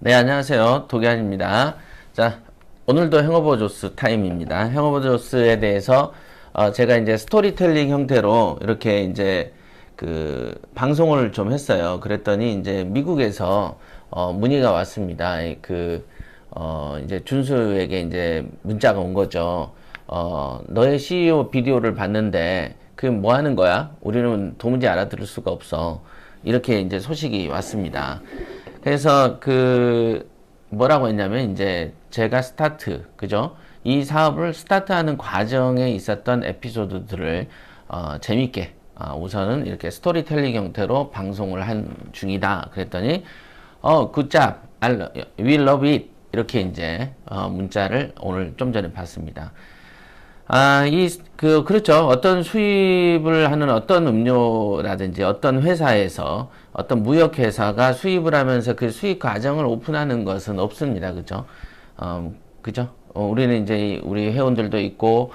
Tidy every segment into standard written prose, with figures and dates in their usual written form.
네, 안녕하세요. 도기환입니다. 자, 오늘도 행어버 조스 타임입니다. 행어버 조스에 대해서 제가 이제 스토리텔링 형태로 이렇게 이제 그 방송을 좀 했어요. 그랬더니 이제 미국에서 문의가 왔습니다. 이제 준수에게 이제 문자가 온 거죠. 너의 CEO 비디오를 봤는데 그게 뭐 하는 거야? 우리는 도무지 알아들을 수가 없어. 이렇게 이제 소식이 왔습니다. 그래서 뭐라고 했냐면 이제 제가 그죠? 이 사업을 스타트하는 과정에 있었던 에피소드들을 재밌게 우선은 이렇게 스토리텔링 형태로 방송을 한 중이다. 그랬더니 굿잡, we love it 이렇게 이제 문자를 오늘 좀 전에 받습니다. 그렇죠. 어떤 수입을 하는 어떤 음료라든지 어떤 회사에서 어떤 무역회사가 수입을 하면서 그 수입 과정을 오픈하는 것은 없습니다. 그죠? 그죠? 우리는 이제 우리 회원들도 있고,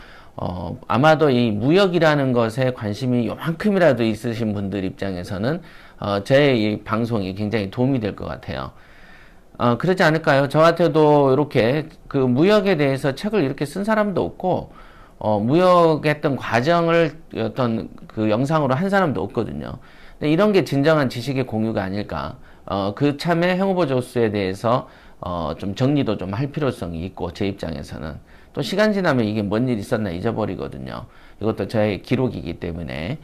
아마도 이 무역이라는 것에 관심이 요만큼이라도 있으신 분들 입장에서는, 제 이 방송이 굉장히 도움이 될 것 같아요. 그러지 않을까요? 저한테도 이렇게 그 무역에 대해서 책을 이렇게 쓴 사람도 없고, 무역했던 과정을 어떤 그 영상으로 한 사람도 없거든요. 근데 이런 게 진정한 지식의 공유가 아닐까. 그 참에 행오버 조스에 대해서 좀 정리도 좀 할 필요성이 있고, 제 입장에서는. 또 시간 지나면 이게 뭔 일 있었나 잊어버리거든요. 이것도 저의 기록이기 때문에.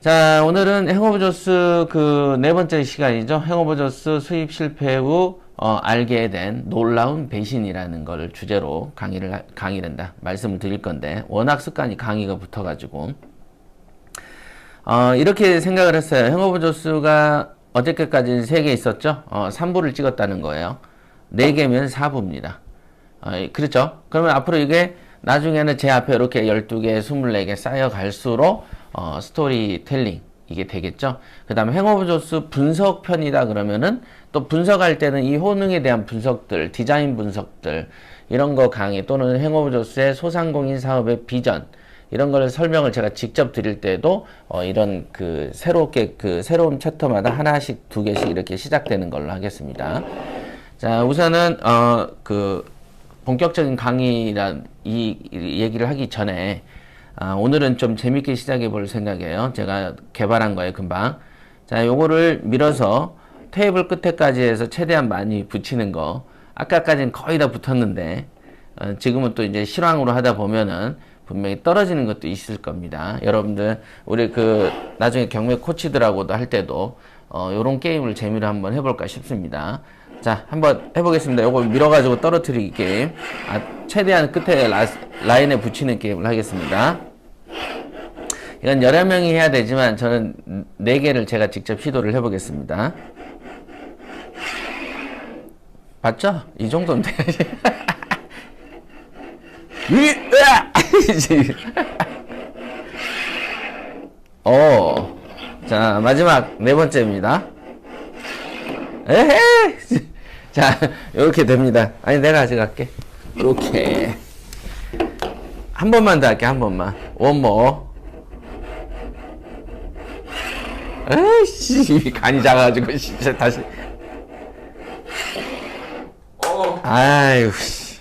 자, 오늘은 행오버 조스 그 네 번째 시간이죠. 행오버 조스 수입 실패 후 알게 된 놀라운 배신이라는 걸 주제로 강의를 말씀을 드릴 건데, 워낙 습관이 강의가 붙어가지고, 이렇게 생각을 했어요. 행오버 조스가 어저께까지 3개 있었죠? 3부를 찍었다는 거예요. 4개면 4부입니다. 그렇죠? 그러면 앞으로 이게 나중에는 제 앞에 이렇게 12개, 24개 쌓여갈수록, 스토리텔링, 이게 되겠죠. 그 다음에 행오버 조스 분석편이다 그러면은 또 분석할 때는 이 효능에 대한 분석들, 디자인 분석들 이런 거 강의 또는 행오버 조스의 소상공인 사업의 비전 이런 걸 설명을 제가 직접 드릴 때도 이런 새로운 챕터마다 하나씩 2개씩 이렇게 시작되는 걸로 하겠습니다. 자, 우선은 본격적인 강의란 이 얘기를 하기 전에 오늘은 좀 재밌게 시작해 볼 생각이에요. 제가 개발한 거예요, 금방. 자, 요거를 밀어서 테이블 끝에까지 해서 최대한 많이 붙이는 거. 아까까지는 거의 다 붙었는데, 지금은 또 이제 실황으로 하다 보면은 분명히 떨어지는 것도 있을 겁니다. 여러분들, 우리 나중에 경매 코치들하고도 할 때도, 요런 게임을 재미로 한번 해볼까 싶습니다. 자, 한번 해보겠습니다. 요거 밀어가지고 떨어뜨리기 게임. 최대한 끝에 라인에 붙이는 게임을 하겠습니다. 이건 여러 명이 해야 되지만 저는 4개를 제가 직접 시도를 해보겠습니다. 봤죠? 이 정도면 돼야지. 자, 마지막 4번째입니다. 에헤! 자, 이렇게 됩니다. 아니, 내가 아직 할게. 이렇게. 한 번만 더 할게, 한 번만. 원모. 에이씨, 간이 작아가지고, 진짜 다시. 아유, 씨.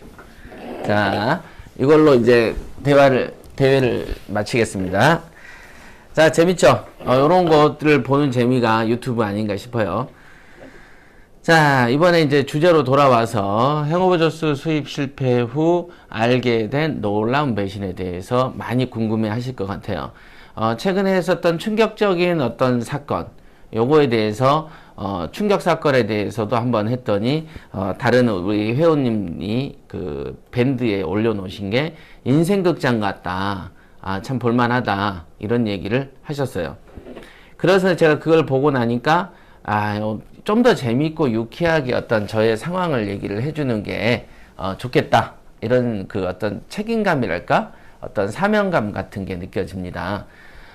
자, 이걸로 이제 대회를 마치겠습니다. 자, 재밌죠? 요런 것들을 보는 재미가 유튜브 아닌가 싶어요. 자, 이번에 이제 주제로 돌아와서 행오버 조스 수입 실패 후 알게 된 놀라운 배신에 대해서 많이 궁금해 하실 것 같아요. 최근에 했었던 충격적인 어떤 사건, 요거에 대해서, 충격 사건에 대해서도 한번 했더니, 다른 우리 회원님이 밴드에 올려놓으신 게 인생극장 같다. 참 볼만하다. 이런 얘기를 하셨어요. 그래서 제가 그걸 보고 나니까, 좀 더 재밌고 유쾌하게 어떤 저의 상황을 얘기를 해주는 게 좋겠다. 이런 어떤 책임감이랄까? 어떤 사명감 같은 게 느껴집니다.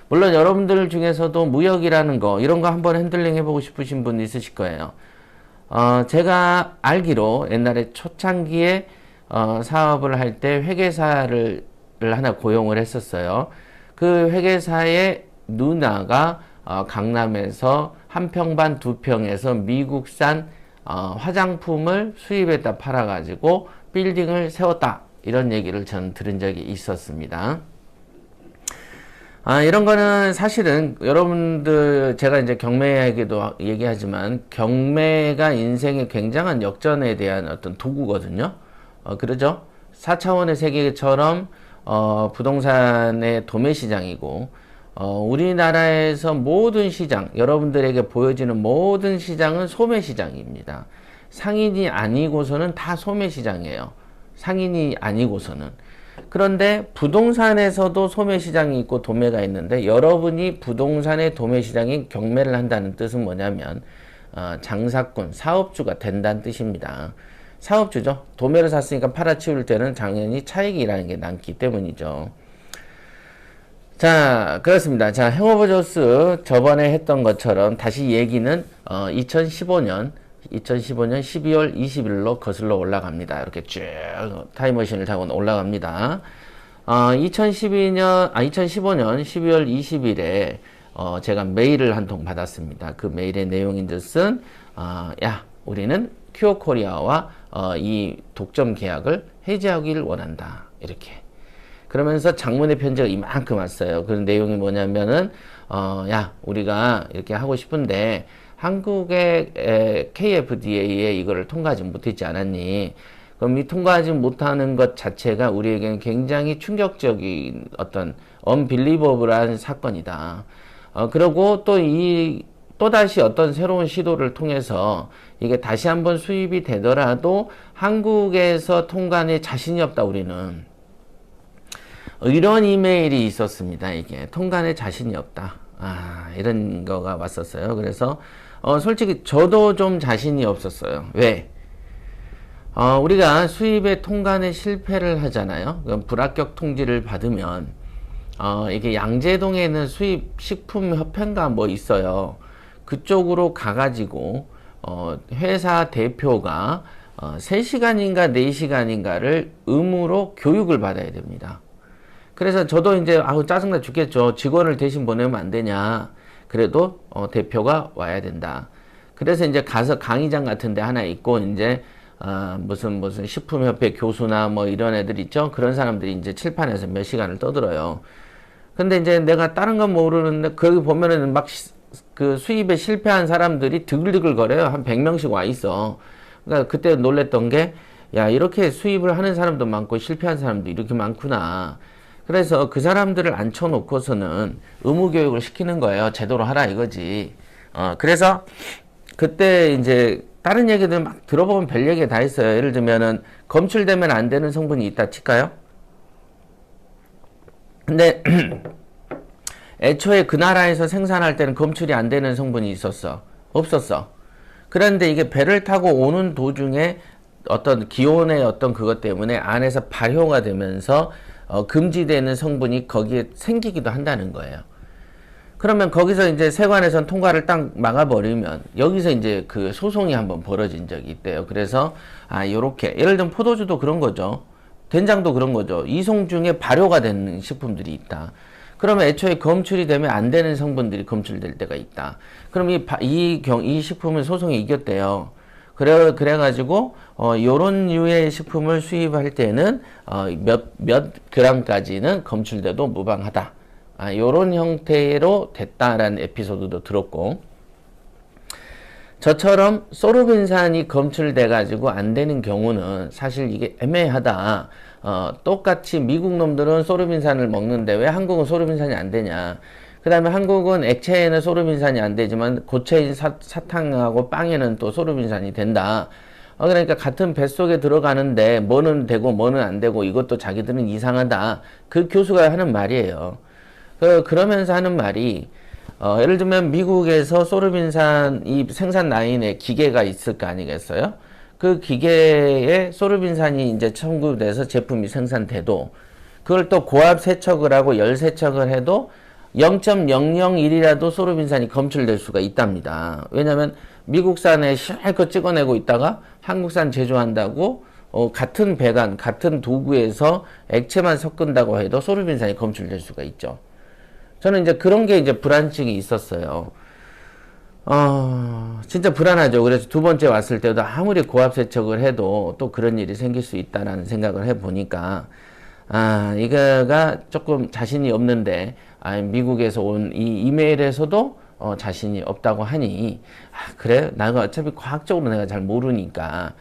물론 여러분들 중에서도 무역이라는 거, 이런 거 한번 핸들링 해보고 싶으신 분 있으실 거예요. 제가 알기로 옛날에 초창기에 사업을 할 때 회계사를 하나 고용을 했었어요. 그 회계사의 누나가 강남에서 한 평 반 두 평에서 미국산 화장품을 수입에다 팔아가지고 빌딩을 세웠다. 이런 얘기를 전 들은 적이 있었습니다. 이런 거는 사실은 여러분들 제가 이제 경매에게도 얘기하지만 경매가 인생의 굉장한 역전에 대한 어떤 도구거든요. 그러죠? 4차원의 세계처럼 부동산의 도매 시장이고 우리나라에서 모든 시장, 여러분들에게 보여지는 모든 시장은 소매 시장입니다. 상인이 아니고서는 다 소매 시장이에요. 상인이 아니고서는. 그런데 부동산에서도 소매 시장이 있고 도매가 있는데 여러분이 부동산의 도매 시장인 경매를 한다는 뜻은 뭐냐면 장사꾼, 사업주가 된다는 뜻입니다. 사업주죠. 도매를 샀으니까 팔아치울 때는 당연히 차익이라는 게 남기 때문이죠. 자, 그렇습니다. 자, 행오버 조스 저번에 했던 것처럼 다시 얘기는 2015년 12월 20일로 거슬러 올라갑니다. 이렇게 쭉 타임머신을 타고 올라갑니다. 2015년 12월 20일에 제가 메일을 한 통 받았습니다. 그 메일의 내용인 뜻은 야, 우리는 큐어 코리아와 이 독점 계약을 해지하기를 원한다. 이렇게. 그러면서 장문의 편지가 이만큼 왔어요. 그 내용이 뭐냐면은 야, 우리가 이렇게 하고 싶은데 한국의 KFDA에 이거를 통과하지 못했지 않았니? 그럼 이 통과하지 못하는 것 자체가 우리에게는 굉장히 충격적인 어떤 unbelievable한 사건이다. 그리고 또다시 어떤 새로운 시도를 통해서 이게 다시 한번 수입이 되더라도 한국에서 통과에 자신이 없다, 우리는. 이런 이메일이 있었습니다. 이게 통과에 자신이 없다. 이런 거가 왔었어요. 그래서 솔직히 저도 좀 자신이 없었어요. 왜? 우리가 수입의 통관에 실패를 하잖아요. 그럼 불합격 통지를 받으면 이게 양재동에 있는 수입식품협회인가 뭐 있어요. 그쪽으로 가가지고 회사 대표가 3시간인가 4시간인가를 의무로 교육을 받아야 됩니다. 그래서 저도 이제 짜증나 죽겠죠. 직원을 대신 보내면 안 되냐. 그래도 대표가 와야 된다. 그래서 이제 가서 강의장 같은 데 하나 있고 이제 무슨 식품협회 교수나 뭐 이런 애들 있죠. 그런 사람들이 이제 칠판에서 몇 시간을 떠들어요. 근데 이제 내가 다른 건 모르는데 거기 보면은 막 그 수입에 실패한 사람들이 드글드글 거려요. 한 100명씩 와 있어. 그러니까 그때 놀랬던 게 야, 이렇게 수입을 하는 사람도 많고 실패한 사람도 이렇게 많구나. 그래서 그 사람들을 앉혀놓고서는 의무교육을 시키는 거예요. 제대로 하라 이거지. 그래서 그때 이제 다른 얘기들 막 들어보면 별 얘기 다 있어요. 예를 들면은 검출되면 안 되는 성분이 있다 칠까요? 근데 애초에 그 나라에서 생산할 때는 검출이 안 되는 성분이 있었어? 없었어. 그런데 이게 배를 타고 오는 도중에 어떤 기온의 어떤 그것 때문에 안에서 발효가 되면서 금지되는 성분이 거기에 생기기도 한다는 거예요. 그러면 거기서 이제 세관에선 통과를 딱 막아버리면 여기서 이제 그 소송이 한번 벌어진 적이 있대요. 그래서 요렇게 예를 들면 포도주도 그런 거죠. 된장도 그런 거죠. 이송 중에 발효가 되는 식품들이 있다. 그러면 애초에 검출이 되면 안 되는 성분들이 검출될 때가 있다. 그럼 이 식품을 소송에 이겼대요. 그래가지고, 요런 류의 식품을 수입할 때는, 몇 그램까지는 검출돼도 무방하다. 요런 형태로 됐다라는 에피소드도 들었고, 저처럼 소르빈산이 검출돼가지고 안 되는 경우는 사실 이게 애매하다. 똑같이 미국 놈들은 소르빈산을 먹는데 왜 한국은 소르빈산이 안 되냐. 그 다음에 한국은 액체에는 소르빈산이 안 되지만 고체인 사탕하고 빵에는 또 소르빈산이 된다. 그러니까 같은 뱃속에 들어가는데 뭐는 되고 뭐는 안 되고 이것도 자기들은 이상하다. 그 교수가 하는 말이에요. 그러면서 하는 말이 예를 들면 미국에서 소르빈산 이 생산 라인에 기계가 있을 거 아니겠어요? 그 기계에 소르빈산이 이제 첨부돼서 제품이 생산돼도 그걸 또 고압 세척을 하고 열 세척을 해도 0.001이라도 소르빈산이 검출될 수가 있답니다. 왜냐하면 미국산에 실컷 찍어내고 있다가 한국산 제조한다고 같은 배관, 같은 도구에서 액체만 섞은다고 해도 소르빈산이 검출될 수가 있죠. 저는 이제 그런 게 이제 불안증이 있었어요. 진짜 불안하죠. 그래서 두 번째 왔을 때도 아무리 고압 세척을 해도 또 그런 일이 생길 수 있다라는 생각을 해보니까, 이거가 조금 자신이 없는데, 미국에서 온 이 이메일에서도 자신이 없다고 하니, 그래? 나가 어차피 과학적으로 내가 잘 모르니까,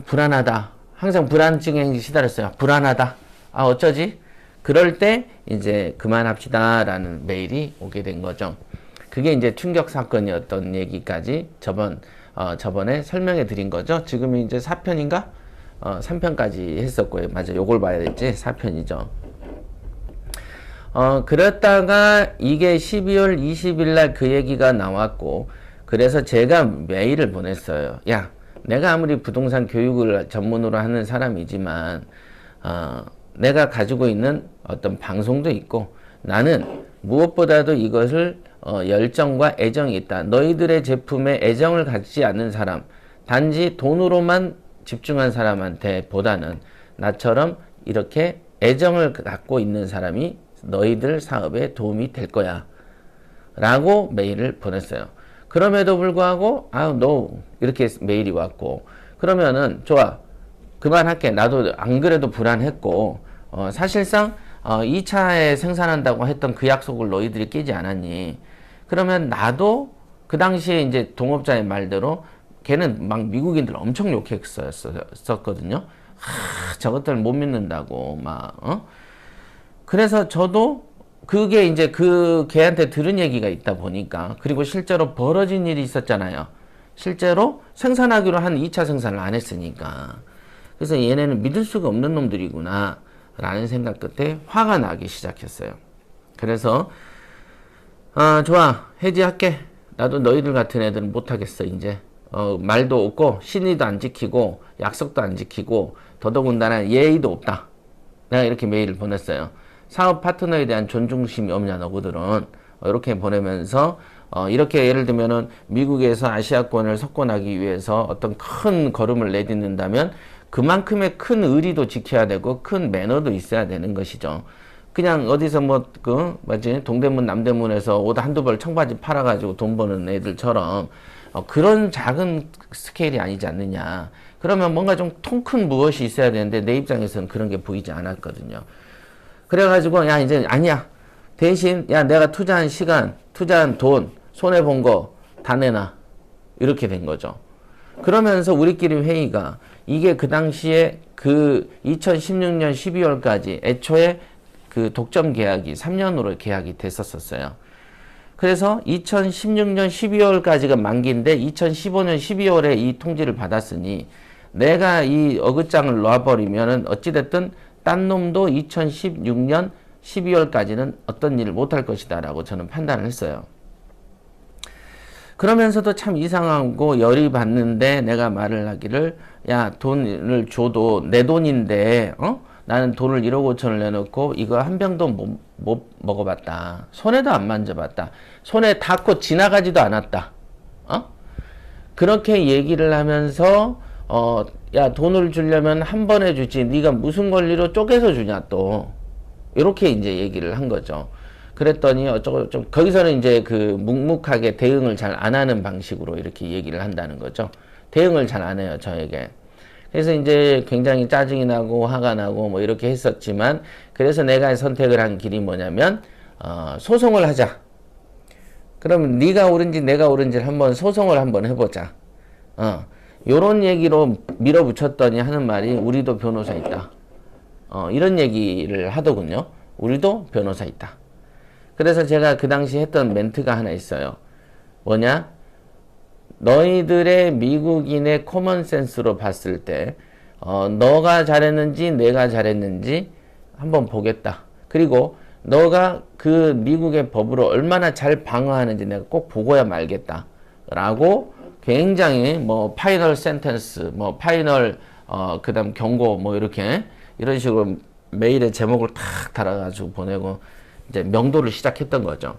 불안하다. 항상 불안증에 시달렸어요. 불안하다. 어쩌지? 그럴 때 이제 그만합시다라는 메일이 오게 된 거죠. 그게 이제 충격 사건이었던 얘기까지 저번에 설명해 드린 거죠. 지금이 이제 4편인가? 3편까지 했었고요. 맞아. 요걸 봐야 됐지. 4편이죠. 그랬다가 이게 12월 20일 날 그 얘기가 나왔고, 그래서 제가 메일을 보냈어요. 야, 내가 아무리 부동산 교육을 전문으로 하는 사람이지만, 내가 가지고 있는 어떤 방송도 있고, 나는 무엇보다도 이것을 열정과 애정이 있다. 너희들의 제품에 애정을 갖지 않는 사람, 단지 돈으로만 집중한 사람한테 보다는 나처럼 이렇게 애정을 갖고 있는 사람이 너희들 사업에 도움이 될 거야. 라고 메일을 보냈어요. 그럼에도 불구하고, 너 이렇게 메일이 왔고, 그러면은 좋아. 그만할게. 나도 안 그래도 불안했고, 사실상 2차에 생산한다고 했던 그 약속을 너희들이 깨지 않았니? 그러면 나도 그 당시에 이제 동업자의 말대로 걔는 막 미국인들 엄청 욕했었거든요. 저것들 못 믿는다고 그래서 저도 그게 이제 그 걔한테 들은 얘기가 있다 보니까, 그리고 실제로 벌어진 일이 있었잖아요. 실제로 생산하기로 한 2차 생산을 안 했으니까. 그래서 얘네는 믿을 수가 없는 놈들이구나 라는 생각 끝에 화가 나기 시작했어요. 그래서 좋아, 해지할게. 나도 너희들 같은 애들은 못하겠어. 이제 말도 없고 신의도 안 지키고 약속도 안 지키고 더더군다나 예의도 없다. 내가 이렇게 메일을 보냈어요. 사업 파트너에 대한 존중심이 없냐 너희들은. 이렇게 보내면서 이렇게 예를 들면은 미국에서 아시아권을 석권하기 위해서 어떤 큰 걸음을 내딛는다면 그만큼의 큰 의리도 지켜야 되고 큰 매너도 있어야 되는 것이죠. 그냥 어디서 동대문 남대문에서 옷 한두 벌 청바지 팔아가지고 돈 버는 애들처럼 그런 작은 스케일이 아니지 않느냐. 그러면 뭔가 좀 통 큰 무엇이 있어야 되는데 내 입장에서는 그런 게 보이지 않았거든요. 그래가지고 야 이제 아니야. 대신 야 내가 투자한 시간, 투자한 돈, 손해본 거 다 내놔. 이렇게 된 거죠. 그러면서 우리끼리 회의가 이게 그 당시에 그 2016년 12월까지 애초에 그 독점 계약이 3년으로 계약이 됐었어요. 그래서 2016년 12월까지가 만기인데 2015년 12월에 이 통지를 받았으니 내가 이 어긋장을 놔버리면은 어찌됐든 딴 놈도 2016년 12월까지는 어떤 일을 못할 것이다 라고 저는 판단을 했어요. 그러면서도 참 이상하고 열이 받는데 내가 말을 하기를 야 돈을 줘도 내 돈인데 나는 돈을 1억 5천을 내놓고 이거 한 병도 못 먹어봤다. 손에도 안 만져봤다. 손에 닿고 지나가지도 않았다. 그렇게 얘기를 하면서 야 돈을 주려면 한 번에 주지 네가 무슨 권리로 쪼개서 주냐 또 이렇게 이제 얘기를 한 거죠. 그랬더니 어쩌고 좀 거기서는 이제 그 묵묵하게 대응을 잘 안 하는 방식으로 이렇게 얘기를 한다는 거죠. 대응을 잘 안 해요 저에게. 그래서 이제 굉장히 짜증이 나고 화가 나고 뭐 이렇게 했었지만 그래서 내가 선택을 한 길이 뭐냐면 소송을 하자. 그러면 네가 옳은지 내가 옳은지를 한번 소송을 한번 해보자. 요런 얘기로 밀어붙였더니 하는 말이 우리도 변호사 있다. 이런 얘기를 하더군요. 우리도 변호사 있다. 그래서 제가 그 당시 했던 멘트가 하나 있어요. 뭐냐? 너희들의 미국인의 코먼센스로 봤을 때 너가 잘했는지 내가 잘했는지 한번 보겠다. 그리고 너가 그 미국의 법으로 얼마나 잘 방어하는지 내가 꼭 보고야 말겠다. 라고 굉장히 파이널 센텐스, 파이널 그다음 경고 이렇게 이런 식으로 메일에 제목을 탁 달아가지고 보내고 이제 명도를 시작했던 거죠.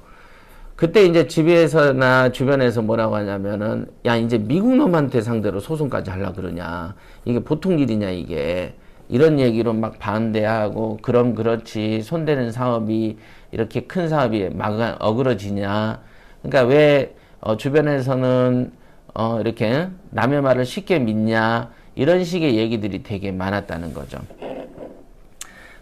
그때 이제 집에서나 주변에서 뭐라고 하냐면은 야 이제 미국 놈한테 상대로 소송까지 하려고 그러냐 이게 보통 일이냐 이게 이런 얘기로 막 반대하고 그럼 그렇지 손대는 사업이 이렇게 큰 사업이 막 어그러지냐 그러니까 왜 주변에서는 이렇게 남의 말을 쉽게 믿냐 이런 식의 얘기들이 되게 많았다는 거죠.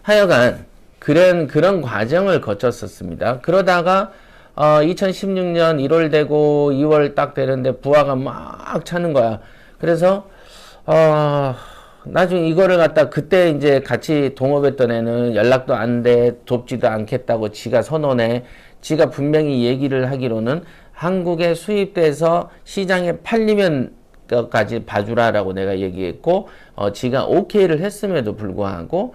하여간 그런 과정을 거쳤었습니다. 그러다가 2016년 1월 되고 2월 딱 되는데 부하가 막 차는 거야. 그래서 나중에 이거를 갖다 그때 이제 같이 동업했던 애는 연락도 안 돼, 돕지도 않겠다고 지가 선언해. 지가 분명히 얘기를 하기로는 한국에 수입돼서 시장에 팔리면 까지 봐주라라고 내가 얘기했고, 지가 오케이를 했음에도 불구하고,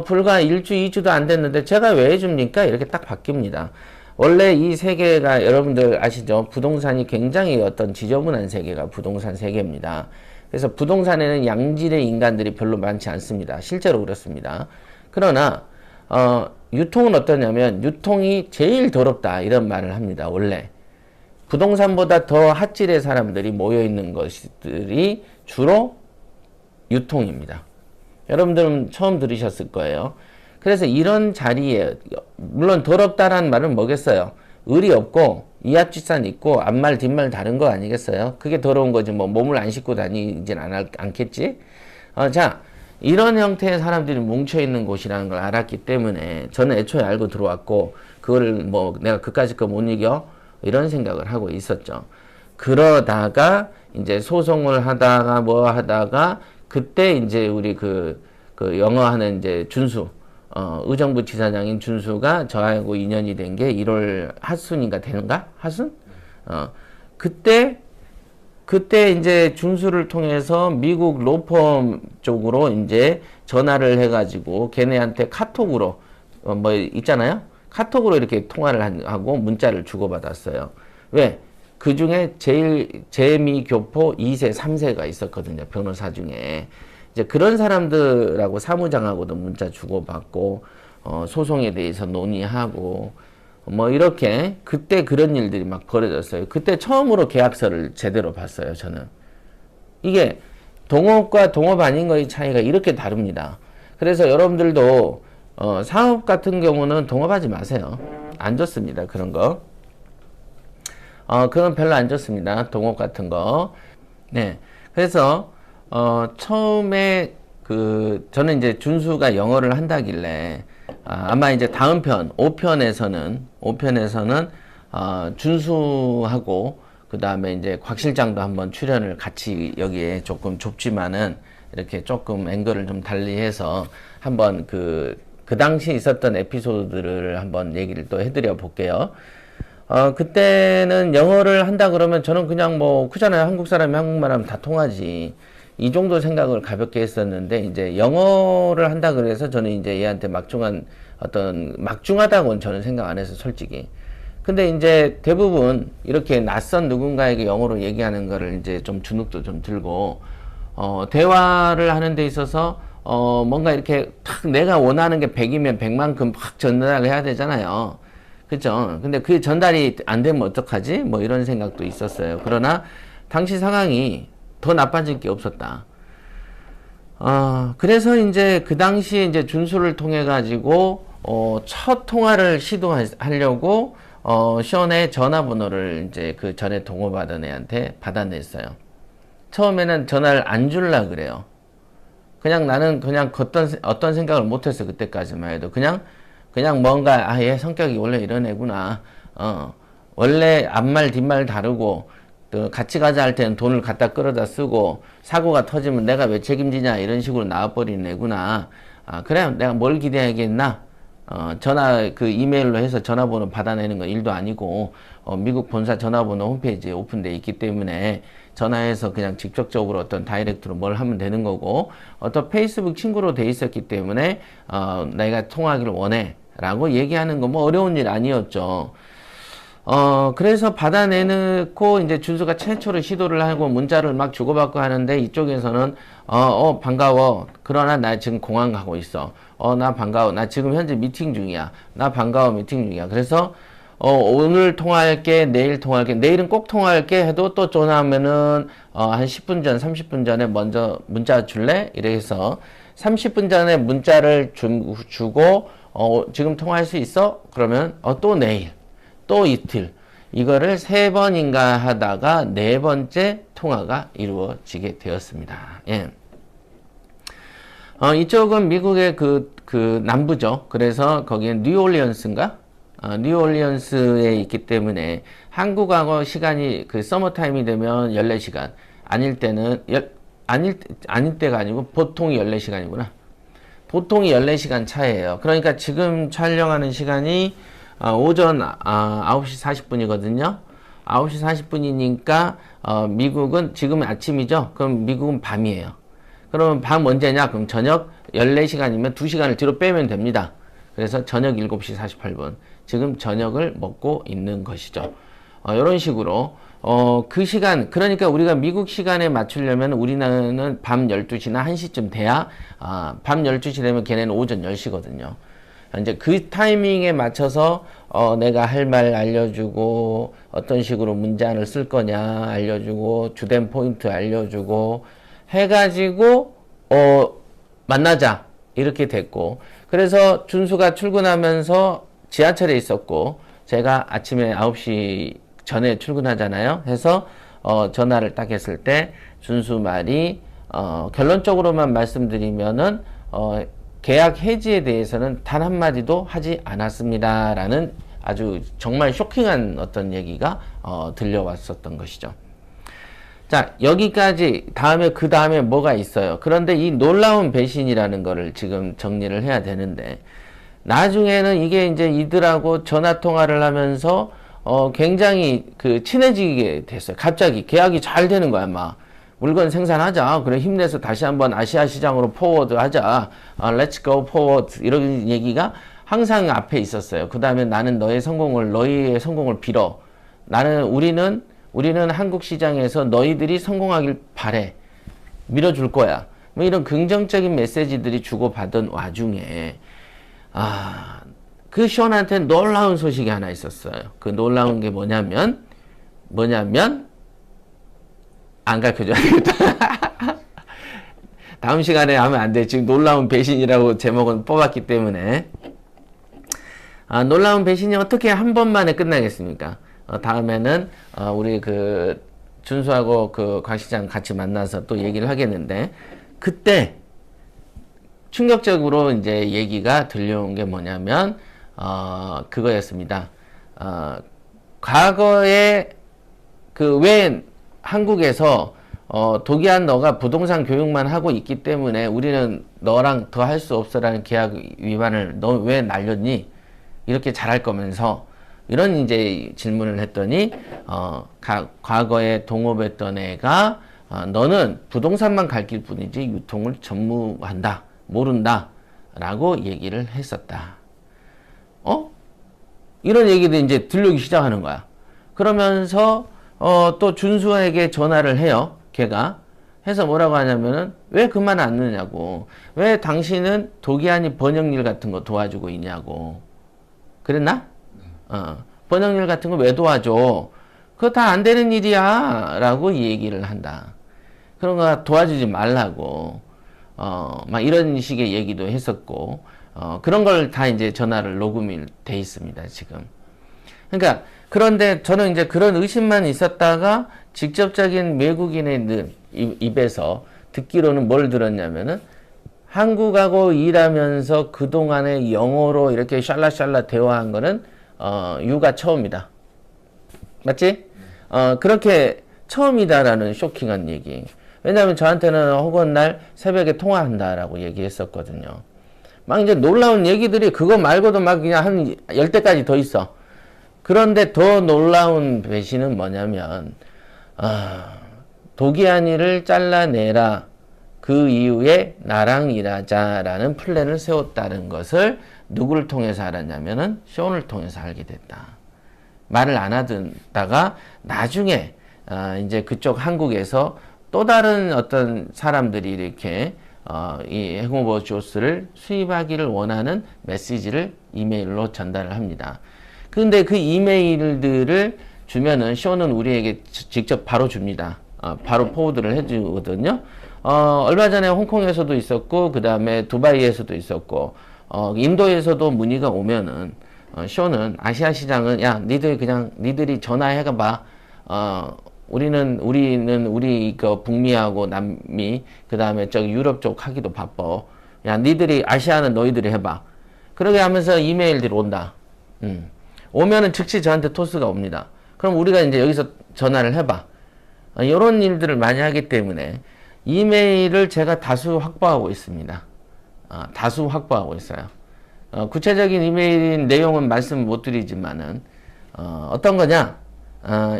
불과 1주, 2주도 안 됐는데 제가 왜 해줍니까? 이렇게 딱 바뀝니다. 원래 이 세계가 여러분들 아시죠? 부동산이 굉장히 어떤 지저분한 세계가 부동산 세계입니다. 그래서 부동산에는 양질의 인간들이 별로 많지 않습니다. 실제로 그렇습니다. 그러나 유통은 어떠냐면 유통이 제일 더럽다 이런 말을 합니다. 원래 부동산보다 더 핫질의 사람들이 모여있는 것들이 주로 유통입니다. 여러분들은 처음 들으셨을 거예요. 그래서 이런 자리에 물론 더럽다라는 말은 뭐겠어요? 의리 없고 이합집산 있고 앞말 뒷말 다른 거 아니겠어요? 그게 더러운 거지 뭐 몸을 안 씻고 다니진 않겠지? 자, 이런 형태의 사람들이 뭉쳐있는 곳이라는 걸 알았기 때문에 저는 애초에 알고 들어왔고 그거를 뭐 내가 그까짓 거 못 이겨? 이런 생각을 하고 있었죠. 그러다가 이제 소송을 하다가 뭐 하다가 그때 이제 우리 그 영어 하는 이제 준수 의정부 지사장인 준수가 저하고 인연이 된 게 1월 하순인가 되는가? 하순? 그때 이제 준수를 통해서 미국 로펌 쪽으로 이제 전화를 해가지고 걔네한테 카톡으로 뭐 있잖아요. 카톡으로 이렇게 통화를 하고 문자를 주고받았어요. 왜? 그 중에 제일 재미교포 2세, 3세가 있었거든요. 변호사 중에. 이제 그런 사람들하고 사무장하고도 문자 주고받고, 소송에 대해서 논의하고, 뭐 이렇게 그때 그런 일들이 막 벌어졌어요. 그때 처음으로 계약서를 제대로 봤어요, 저는. 이게 동업과 동업 아닌 거의 차이가 이렇게 다릅니다. 그래서 여러분들도 사업 같은 경우는 동업하지 마세요. 안 좋습니다. 그런 거. 그건 별로 안 좋습니다. 동업 같은 거. 네. 그래서 처음에 저는 이제 준수가 영어를 한다길래 아마 이제 다음 편 5편에서는 준수하고 그 다음에 이제 곽 실장도 한번 출연을 같이 여기에 조금 좁지만은 이렇게 조금 앵글을 좀 달리해서 한번 그 당시 있었던 에피소드들을 한번 얘기를 또 해드려 볼게요. 그때는 영어를 한다 그러면 저는 그냥 뭐 그잖아요. 한국 사람이 한국말 하면 다 통하지. 이 정도 생각을 가볍게 했었는데 이제 영어를 한다 그래서 저는 이제 얘한테 막중하다고는 저는 생각 안 해서 솔직히. 근데 이제 대부분 이렇게 낯선 누군가에게 영어로 얘기하는 거를 이제 좀 주눅도 좀 들고 대화를 하는 데 있어서 뭔가 이렇게 탁 내가 원하는 게 100이면 100만큼 확 전달을 해야 되잖아요. 그죠? 근데 그게 전달이 안 되면 어떡하지? 뭐 이런 생각도 있었어요. 그러나 당시 상황이 더 나빠질 게 없었다. 그래서 이제 그 당시에 이제 준수를 통해 가지고 첫 통화를 시도하려고 시원의 전화번호를 이제 그 전에 동업하던 애한테 받아냈어요. 처음에는 전화를 안 줄라 그래요. 그냥 나는 그냥 어떤 생각을 못했어. 그때까지만 해도 그냥 뭔가 얘 성격이 원래 이런 애구나. 원래 앞말 뒷말 다르고 또 같이 가자 할 때는 돈을 갖다 끌어다 쓰고 사고가 터지면 내가 왜 책임지냐 이런 식으로 나와버리는 애구나. 그래 내가 뭘 기대하겠나. 이메일로 해서 전화번호 받아내는 건 일도 아니고 미국 본사 전화번호 홈페이지에 오픈되어 있기 때문에 전화해서 그냥 직접적으로 어떤 다이렉트로 뭘 하면 되는 거고 어떤 페이스북 친구로 돼 있었기 때문에 내가 통화하기를 원해 라고 얘기하는 거 뭐 어려운 일 아니었죠. 그래서 받아내놓고 이제 준수가 최초로 시도를 하고 문자를 막 주고받고 하는데 이쪽에서는 반가워. 그러나 나 지금 공항 가고 있어. 나 반가워. 나 지금 현재 미팅 중이야. 나 반가워 미팅 중이야. 그래서 오늘 통화할게. 내일 통화할게. 내일은 꼭 통화할게 해도 또 전화하면은 한 10분 전, 30분 전에 먼저 문자 줄래? 이래서 30분 전에 문자를 주고 지금 통화할 수 있어? 그러면 또 내일. 또 이틀. 이거를 3번인가 하다가 4번째 통화가 이루어지게 되었습니다. 예. 이쪽은 미국의 그 남부죠. 그래서 거기엔 뉴올리언스인가? 뉴올리언스에 있기 때문에 한국하고 시간이 그 서머타임이 되면 14시간. 아닐 때는, 아닐 때가 아니고 보통이 14시간이구나. 보통이 14시간 차이에요. 그러니까 지금 촬영하는 시간이 오전 9시 40분이거든요. 9시 40분이니까 미국은 지금은 아침이죠. 그럼 미국은 밤이에요. 그러면 밤 언제냐? 그럼 저녁 14시간이면 2시간을 뒤로 빼면 됩니다. 그래서 저녁 7시 48분. 지금 저녁을 먹고 있는 것이죠. 이런 식으로 그 시간, 그러니까 우리가 미국 시간에 맞추려면 우리나라는 밤 12시나 1시쯤 돼야 밤 12시 되면 걔네는 오전 10시거든요. 이제 그 타이밍에 맞춰서 내가 할 말 알려주고 어떤 식으로 문장을 쓸 거냐 알려주고 주된 포인트 알려주고 해가지고 만나자 이렇게 됐고, 그래서 준수가 출근하면서 지하철에 있었고 제가 아침에 9시 전에 출근하잖아요. 해서 전화를 딱 했을 때 준수 말이 결론적으로만 말씀드리면은 계약 해지에 대해서는 단 한마디도 하지 않았습니다 라는 아주 정말 쇼킹한 어떤 얘기가 들려왔었던 것이죠. 자, 여기까지. 그 다음에 뭐가 있어요. 그런데 이 놀라운 배신이라는 거를 지금 정리를 해야 되는데, 나중에는 이게 이제 이들하고 전화 통화를 하면서 굉장히 친해지게 됐어요. 갑자기 계약이 잘 되는 거야. 막 물건 생산하자. 그래, 힘내서 다시 한번 아시아 시장으로 포워드 하자. Let's go forward. 이런 얘기가 항상 앞에 있었어요. 그 다음에 나는 너희의 성공을 빌어. 우리는 한국 시장에서 너희들이 성공하길 바래. 밀어줄 거야. 뭐 이런 긍정적인 메시지들이 주고받은 와중에, 그 션한테 놀라운 소식이 하나 있었어요. 그 놀라운 게 뭐냐면, 안 가르쳐줘야 되겠다. 다음 시간에 하면 안 돼. 지금 놀라운 배신이라고 제목은 뽑았기 때문에. 놀라운 배신이 어떻게 한 번만에 끝나겠습니까? 다음에는 우리 준수하고 곽 시장 같이 만나서 또 얘기를 하겠는데, 그때 충격적으로 이제 얘기가 들려온 게 뭐냐면 그거였습니다. 과거에 왜 한국에서 독일한 너가 부동산 교육만 하고 있기 때문에 우리는 너랑 더 할 수 없어라는 계약 위반을 너 왜 날렸니? 이렇게 잘할 거면서 이런 이제 질문을 했더니 과거에 동업했던 애가 너는 부동산만 가르칠 뿐이지 유통을 전무한다, 모른다 라고 얘기를 했었다. 이런 얘기도 이제 들려오기 시작하는 거야. 그러면서 또 준수에게 전화를 해요. 걔가 해서 뭐라고 하냐면은 왜 그 말 안 넣냐고, 왜 당신은 독이아니 번역일 같은 거 도와주고 있냐고. 그랬나? 번역일 같은 거 왜 도와줘? 그거 다 안 되는 일이야 라고 얘기를 한다. 그런 거 도와주지 말라고 막 이런 식의 얘기도 했었고, 그런 걸 다 이제 전화를 녹음이 돼 있습니다 지금. 그러니까 그런데 저는 이제 그런 의심만 있었다가 직접적인 외국인의 입에서 듣기로는 뭘 들었냐면은, 한국하고 일하면서 그동안에 영어로 이렇게 샬라샬라 대화한 거는 유가 처음이다. 맞지? 그렇게 처음이다라는 쇼킹한 얘기. 왜냐하면 저한테는 허구한 날 새벽에 통화한다라고 얘기했었거든요. 막 이제 놀라운 얘기들이 그거 말고도 막 그냥 한 10대까지 더 있어. 그런데 더 놀라운 배신은 뭐냐면, 독이아니를 잘라내라. 그 이후에 나랑 일하자라는 플랜을 세웠다는 것을 누구를 통해서 알았냐면은 션을 통해서 알게 됐다. 말을 안 하다가 나중에 이제 그쪽 한국에서 또 다른 어떤 사람들이 이렇게 이 행오버 조스를 수입하기를 원하는 메시지를 이메일로 전달을 합니다. 근데 그 이메일들을 주면은 션은 우리에게 직접 바로 줍니다. 바로 포워드를 해주거든요. 얼마 전에 홍콩에서도 있었고, 그 다음에 두바이에서도 있었고, 인도에서도 문의가 오면은 쇼는 아시아 시장은 야 니들이 전화해가 봐. 우리는 우리 그 북미하고 남미 그다음에 저기 유럽 쪽 하기도 바빠. 야 니들이 아시아는 너희들이 해봐. 그러게 하면서 이메일들이 온다. 오면은 즉시 저한테 토스가 옵니다. 그럼 우리가 이제 여기서 전화를 해봐. 이런 일들을 많이 하기 때문에 이메일을 제가 다수 확보하고 있습니다. 다수 확보하고 있어요. 구체적인 이메일 내용은 말씀 못 드리지만은 어떤 거냐?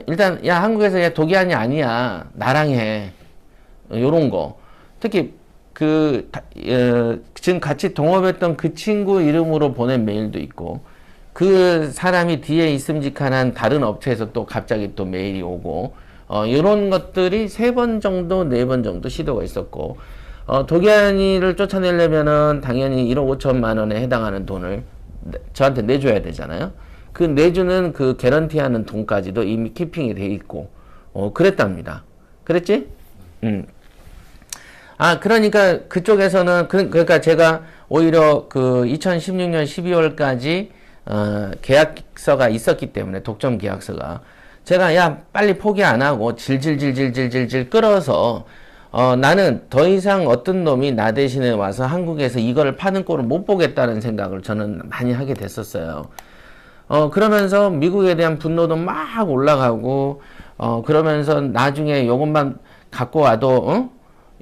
일단 야 한국에서 야 독일이 아니야 나랑 해. 요런 거. 특히 지금 같이 동업했던 그 친구 이름으로 보낸 메일도 있고 그 사람이 뒤에 있음직한 다른 업체에서 또 갑자기 또 메일이 오고 이런 것들이 3번 정도 4번 정도 시도가 있었고 독일인을 쫓아내려면은 당연히 1억 5천만 원에 해당하는 돈을 저한테 내줘야 되잖아요. 그 내주는 그 개런티하는 돈까지도 이미 키핑이 돼 있고 그랬답니다. 그랬지? 그러니까 그쪽에서는 그러니까 제가 오히려 그 2016년 12월까지 계약서가 있었기 때문에 독점 계약서가 제가 야 빨리 포기 안 하고 질질질질질질 끌어서 나는 더 이상 어떤 놈이 나 대신에 와서 한국에서 이거를 파는 꼴을 못 보겠다는 생각을 저는 많이 하게 됐었어요. 그러면서 미국에 대한 분노도 막 올라가고 그러면서 나중에 요것만 갖고 와도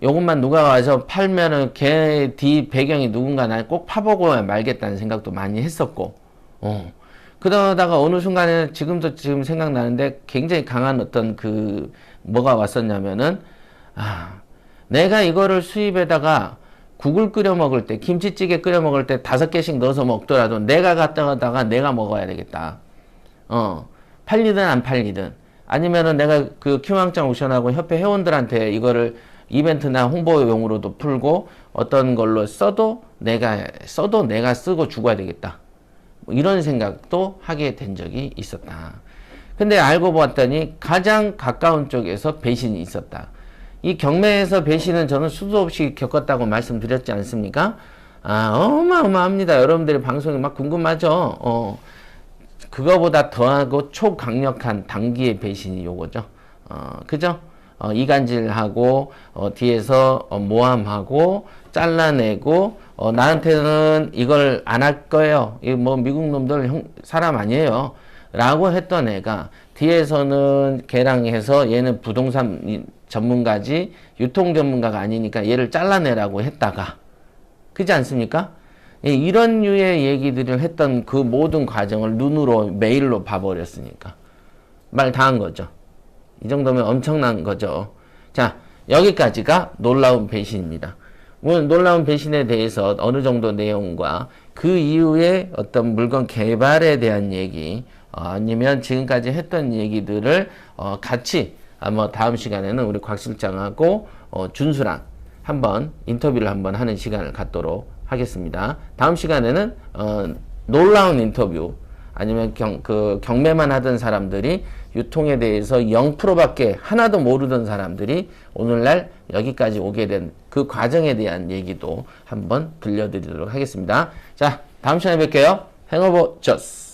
요것만 누가 와서 팔면은 걔 뒤 배경이 누군가 날 꼭 파보고 말겠다는 생각도 많이 했었고 그러다가 어느 순간에 지금 생각나는데 굉장히 강한 어떤 뭐가 왔었냐면은 내가 이거를 수입에다가 국을 끓여 먹을 때 김치찌개 끓여 먹을 때 5개씩 넣어서 먹더라도 내가 갖다가 내가 먹어야 되겠다. 팔리든 안 팔리든 아니면은 내가 그 큐망짱 옥션하고 협회 회원들한테 이거를 이벤트나 홍보용으로도 풀고 어떤 걸로 써도 내가 쓰고 죽어야 되겠다. 이런 생각도 하게 된 적이 있었다. 근데 알고 보았더니 가장 가까운 쪽에서 배신이 있었다. 이 경매에서 배신은 저는 수도 없이 겪었다고 말씀드렸지 않습니까? 어마어마합니다. 여러분들이 방송이 막 궁금하죠? 그거보다 더하고 초강력한 단기의 배신이 요거죠. 그죠? 이간질하고, 뒤에서 모함하고, 잘라내고, 나한테는 이걸 안 할 거예요. 이 뭐 미국 놈들 사람 아니에요. 라고 했던 애가 뒤에서는 걔랑 해서 얘는 부동산 전문가지 유통 전문가가 아니니까 얘를 잘라내라고 했다가 그렇지 않습니까? 이런 류의 얘기들을 했던 그 모든 과정을 눈으로 메일로 봐버렸으니까 말 다 한 거죠. 이 정도면 엄청난 거죠. 자, 여기까지가 놀라운 배신입니다. 물론 놀라운 배신에 대해서 어느 정도 내용과 그 이후에 어떤 물건 개발에 대한 얘기 아니면 지금까지 했던 얘기들을 같이 아마 다음 시간에는 우리 곽 실장하고 준수랑 한번 인터뷰를 한번 하는 시간을 갖도록 하겠습니다. 다음 시간에는 놀라운 인터뷰 아니면 경매만 하던 사람들이 유통에 대해서 0%밖에 하나도 모르던 사람들이 오늘날 여기까지 오게 된 그 과정에 대한 얘기도 한번 들려드리도록 하겠습니다. 자, 다음 시간에 뵐게요. 행어버 저스.